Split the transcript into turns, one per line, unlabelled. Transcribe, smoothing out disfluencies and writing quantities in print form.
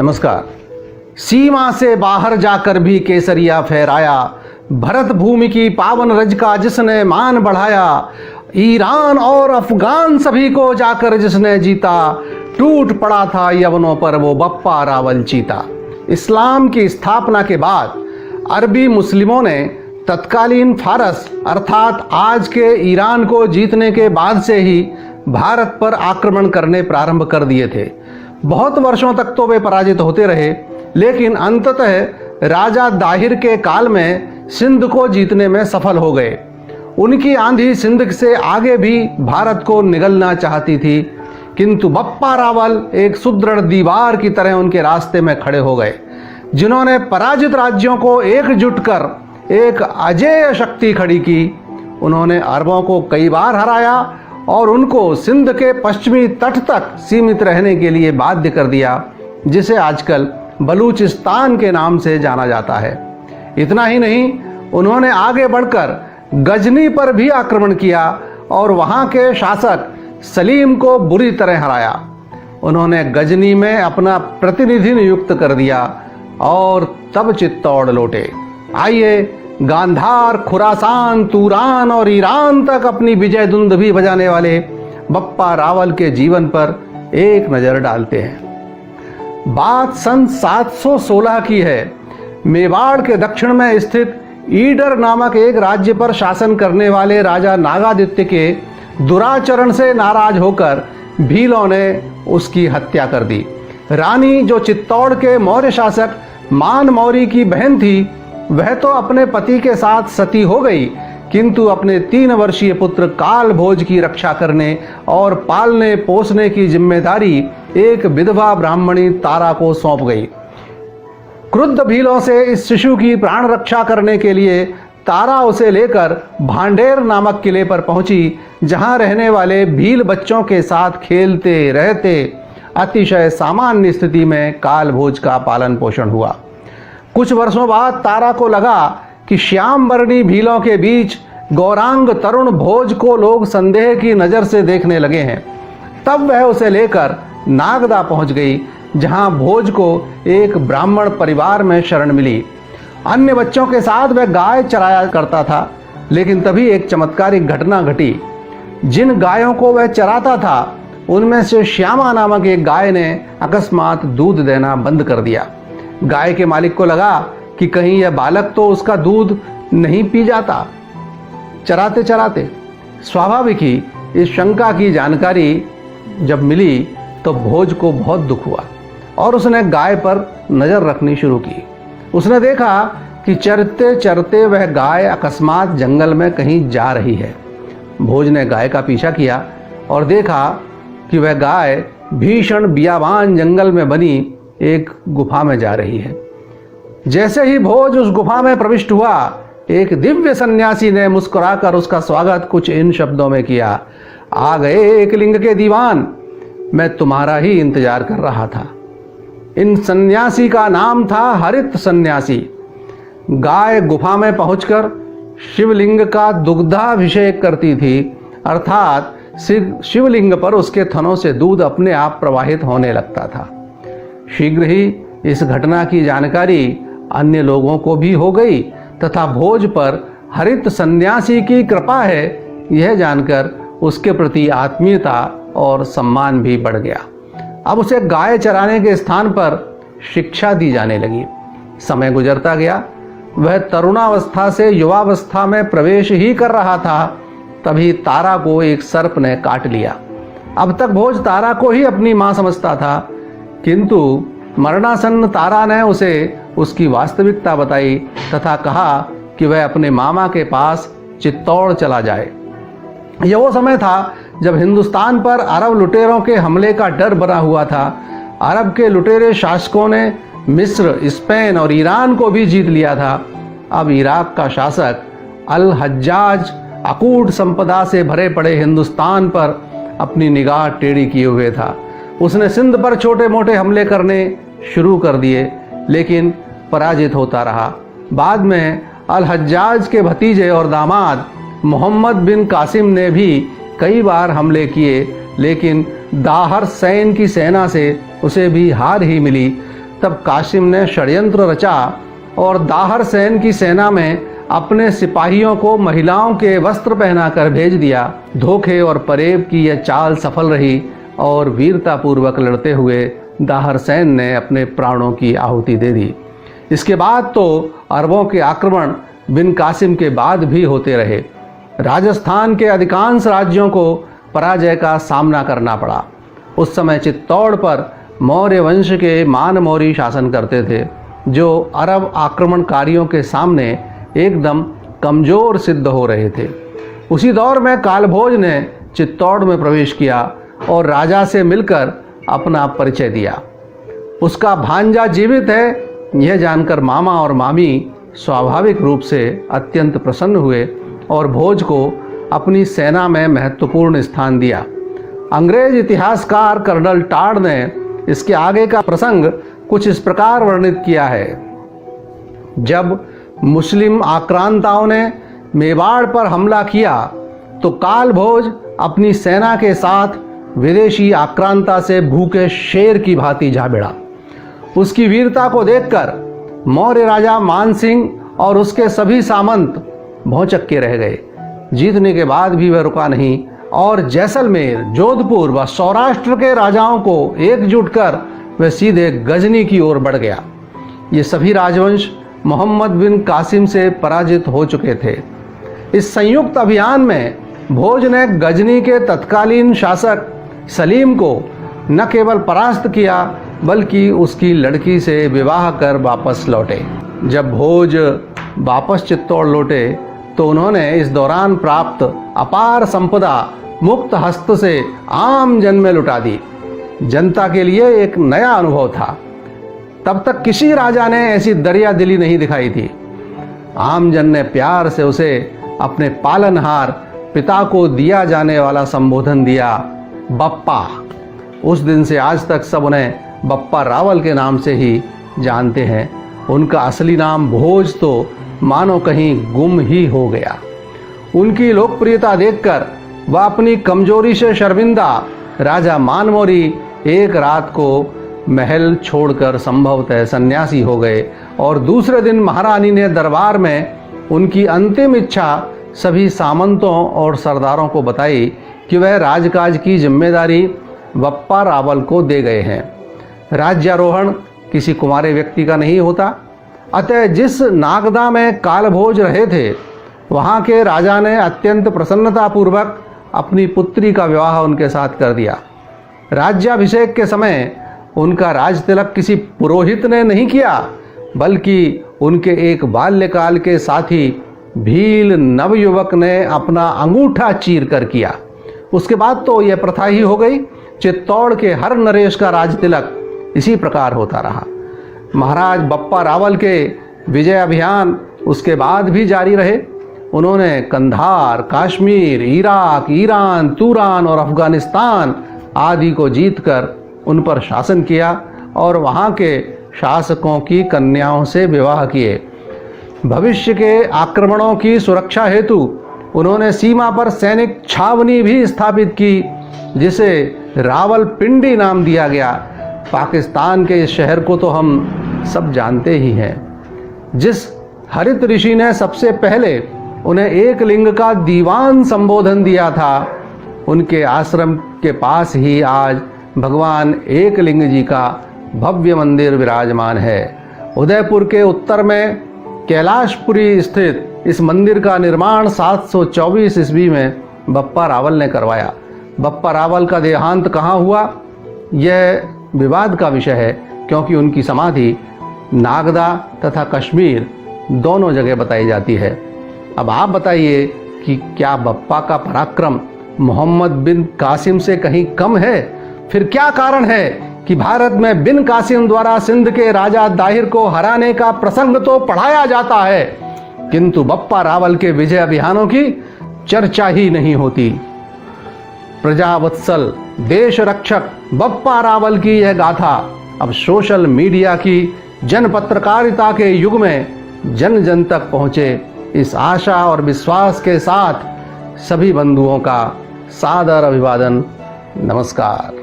नमस्कार। सीमा से बाहर जाकर भी केसरिया फहराया, भरत भूमि की पावन रज का जिसने मान बढ़ाया, ईरान और अफगान सभी को जाकर जिसने जीता, टूट पड़ा था यवनों पर वो बप्पा रावल चीता। इस्लाम की स्थापना के बाद अरबी मुस्लिमों ने तत्कालीन फारस अर्थात आज के ईरान को जीतने के बाद से ही भारत पर आक्रमण करने प्रारंभ कर दिए थे। बहुत वर्षों तक तो वे पराजित होते रहे, लेकिन अंततः राजा दाहिर के काल में सिंध को जीतने में सफल हो गए। उनकी आंधी सिंध से आगे भी भारत को निगलना चाहती थी, किंतु बप्पा रावल एक सुदृढ़ दीवार की तरह उनके रास्ते में खड़े हो गए, जिन्होंने पराजित राज्यों को एकजुट कर एक अजेय शक्ति खड़ी की। उन्होंने अरबों को कई बार हराया और उनको सिंध के पश्चिमी तट तक सीमित रहने के लिए बाध्य कर दिया, जिसे आजकल बलूचिस्तान के नाम से जाना जाता है। इतना ही नहीं, उन्होंने आगे बढ़कर गजनी पर भी आक्रमण किया और वहां के शासक सलीम को बुरी तरह हराया। उन्होंने गजनी में अपना प्रतिनिधि नियुक्त कर दिया और तब चित्तौड़ लौटे। आइए गांधार, खुरासान, तुरान और ईरान तक अपनी विजय धुंद भी बजाने वाले बप्पा रावल के जीवन पर एक नजर डालते हैं। बात सन 716 की है। मेवाड़ के दक्षिण में स्थित ईडर नामक एक राज्य पर शासन करने वाले राजा नागादित्य के दुराचरण से नाराज होकर भीलों ने उसकी हत्या कर दी। रानी, जो चित्तौड़ के मौर्य शासक मान मौर्य की बहन थी, वह तो अपने पति के साथ सती हो गई, किंतु अपने 3 वर्षीय पुत्र काल भोज की रक्षा करने और पालने पोसने की जिम्मेदारी एक विधवा ब्राह्मणी तारा को सौंप गई। क्रुद्ध भीलों से इस शिशु की प्राण रक्षा करने के लिए तारा उसे लेकर भांडेर नामक किले पर पहुंची, जहां रहने वाले भील बच्चों के साथ खेलते रहते अतिशय सामान्य स्थिति में काल भोज का पालन पोषण हुआ। कुछ वर्षों बाद तारा को लगा कि श्याम वर्णी भीलों के बीच गौरांग तरुण भोज को लोग संदेह की नजर से देखने लगे हैं। तब वह उसे लेकर नागदा पहुंच गई, जहां भोज को एक ब्राह्मण परिवार में शरण मिली। अन्य बच्चों के साथ वह गाय चराया करता था, लेकिन तभी एक चमत्कारिक घटना घटी। जिन गायों को वह चराता था, उनमें से श्यामा नामक एक गाय ने अकस्मात दूध देना बंद कर दिया। गाय के मालिक को लगा कि कहीं यह बालक तो उसका दूध नहीं पी जाता। चराते चराते स्वाभाविक ही इस शंका की जानकारी जब मिली तो भोज को बहुत दुख हुआ और उसने गाय पर नजर रखनी शुरू की। उसने देखा कि चरते चरते वह गाय अकस्मात जंगल में कहीं जा रही है। भोज ने गाय का पीछा किया और देखा कि वह गाय भीषण बियाबान जंगल में बनी एक गुफा में जा रही है। जैसे ही भोज उस गुफा में प्रविष्ट हुआ, एक दिव्य सन्यासी ने मुस्कुराकर उसका स्वागत कुछ इन शब्दों में किया। आ गए एक लिंग के दीवान, मैं तुम्हारा ही इंतजार कर रहा था। इन सन्यासी का नाम था हरित सन्यासी। गाय गुफा में पहुंचकर शिवलिंग का दुग्धाभिषेक करती थी, अर्थात शिवलिंग पर उसके थनों से दूध अपने आप प्रवाहित होने लगता था। शीघ्र ही इस घटना की जानकारी अन्य लोगों को भी हो गई तथा भोज पर हरित सन्यासी की कृपा है, यह जानकर उसके प्रति आत्मीयता और सम्मान भी बढ़ गया। अब उसे गाय चराने के स्थान पर शिक्षा दी जाने लगी। समय गुजरता गया, वह तरुणावस्था से युवावस्था में प्रवेश ही कर रहा था, तभी तारा को एक सर्प ने काट लिया। अब तक भोज तारा को ही अपनी मां समझता था, किंतु मरणासन्न तारा ने उसे उसकी वास्तविकता बताई तथा कहा कि वह अपने मामा के पास चित्तौड़ चला जाए। यह वो समय था जब हिंदुस्तान पर अरब लुटेरों के हमले का डर बना हुआ था। अरब के लुटेरे शासकों ने मिस्र, स्पेन और ईरान को भी जीत लिया था। अब इराक का शासक अल हज्जाज अकूट संपदा से भरे पड़े हिंदुस्तान पर अपनी निगाह टेढ़ी किए हुए था। उसने सिंध पर छोटे मोटे हमले करने शुरू कर दिए, लेकिन पराजित होता रहा। बाद में अल हज्जाज के भतीजे और दामाद मोहम्मद बिन कासिम ने भी कई बार हमले किए, लेकिन दाहर सैन की सेना से उसे भी हार ही मिली। तब कासिम ने षड्यंत्र रचा और दाहर सेन की सेना में अपने सिपाहियों को महिलाओं के वस्त्र पहनाकर भेज दिया। धोखे और फरेब की यह चाल सफल रही और वीरतापूर्वक लड़ते हुए दाहर सेन ने अपने प्राणों की आहुति दे दी। इसके बाद तो अरबों के आक्रमण बिन कासिम के बाद भी होते रहे। राजस्थान के अधिकांश राज्यों को पराजय का सामना करना पड़ा। उस समय चित्तौड़ पर मौर्य वंश के मानमौरी शासन करते थे, जो अरब आक्रमणकारियों के सामने एकदम कमज़ोर सिद्ध हो रहे थे। उसी दौर में कालभोज ने चित्तौड़ में प्रवेश किया और राजा से मिलकर अपना परिचय दिया। उसका भांजा जीवित है, यह जानकर मामा और मामी स्वाभाविक रूप से अत्यंत प्रसन्न हुए और भोज को अपनी सेना में महत्वपूर्ण स्थान दिया। अंग्रेज इतिहासकार कर्नल टाड ने इसके आगे का प्रसंग कुछ इस प्रकार वर्णित किया है। जब मुस्लिम आक्रांताओं ने मेवाड़ पर हमला किया तो कालभोज अपनी सेना के साथ विदेशी आक्रांता से भूखे शेर की भांति जा भिड़ा। उसकी वीरता को देखकर मौर्य राजा मानसिंह और उसके सभी सामंत भौचक्के रह गए। जीतने के बाद भी वह रुका नहीं और जैसलमेर, जोधपुर व सौराष्ट्र के राजाओं को एकजुट कर वह सीधे गजनी की ओर बढ़ गया। ये सभी राजवंश मोहम्मद बिन कासिम से पराजित हो चुके थे। इस संयुक्त अभियान में भोज ने गजनी के तत्कालीन शासक सलीम को न केवल परास्त किया बल्कि उसकी लड़की से विवाह कर वापस लौटे। जब भोज वापस चित्तौड़ लौटे तो उन्होंने इस दौरान प्राप्त अपार संपदा मुक्त हस्त से आम जन में लुटा दी। जनता के लिए एक नया अनुभव था। तब तक किसी राजा ने ऐसी दरिया दिली नहीं दिखाई थी। आम जन ने प्यार से उसे अपने पालनहार पिता को दिया जाने वाला संबोधन दिया, बप्पा। उस दिन से आज तक सब उन्हें बप्पा रावल के नाम से ही जानते हैं। उनका असली नाम भोज तो मानो कहीं गुम ही हो गया। उनकी लोकप्रियता देखकर वह अपनी कमजोरी से शर्मिंदा राजा मानमौरी एक रात को महल छोड़कर संभवतः सन्यासी हो गए और दूसरे दिन महारानी ने दरबार में उनकी अंतिम इच्छा सभी सामंतों और सरदारों को बताई कि वह राजकाज की जिम्मेदारी बप्पा रावल को दे गए हैं। राज्यारोहण किसी कुंवारे व्यक्ति का नहीं होता। अतः जिस नागदा में कालभोज रहे थे वहाँ के राजा ने अत्यंत प्रसन्नतापूर्वक अपनी पुत्री का विवाह उनके साथ कर दिया। राज्याभिषेक के समय उनका राज तिलक किसी पुरोहित ने नहीं किया बल्कि उनके एक बाल्यकाल के साथी भील नवयुवक ने अपना अंगूठा चीर कर किया। उसके बाद तो यह प्रथा ही हो गई। चित्तौड़ के हर नरेश का राज तिलक इसी प्रकार होता रहा। महाराज बप्पा रावल के विजय अभियान उसके बाद भी जारी रहे। उन्होंने Kandahar, Kashmir, Iraq, Iran, Turan और अफगानिस्तान आदि को जीतकर उन पर शासन किया और वहाँ के शासकों की कन्याओं से विवाह किए। भविष्य के आक्रमणों की सुरक्षा हेतु उन्होंने सीमा पर सैनिक छावनी भी स्थापित की, जिसे रावलपिंडी नाम दिया गया। पाकिस्तान के इस शहर को तो हम सब जानते ही हैं। जिस हरित ऋषि ने सबसे पहले उन्हें एक लिंग का दीवान संबोधन दिया था, उनके आश्रम के पास ही आज भगवान एकलिंग जी का भव्य मंदिर विराजमान है। उदयपुर के उत्तर में कैलाशपुरी स्थित इस मंदिर का निर्माण 724 ईस्वी में बप्पा रावल ने करवाया। बप्पा रावल का देहांत कहाँ हुआ, यह विवाद का विषय है, क्योंकि उनकी समाधि नागदा तथा कश्मीर दोनों जगह बताई जाती है। अब आप बताइए कि क्या बप्पा का पराक्रम मोहम्मद बिन कासिम से कहीं कम है? फिर क्या कारण है कि भारत में बिन कासिम द्वारा सिंध के राजा दाहिर को हराने का प्रसंग तो पढ़ाया जाता है, किंतु बप्पा रावल के विजय अभियानों की चर्चा ही नहीं होती। प्रजावत्सल देश रक्षक बप्पा रावल की यह गाथा अब सोशल मीडिया की जन पत्रकारिता के युग में जन जन तक पहुंचे, इस आशा और विश्वास के साथ सभी बंधुओं का सादर अभिवादन। नमस्कार।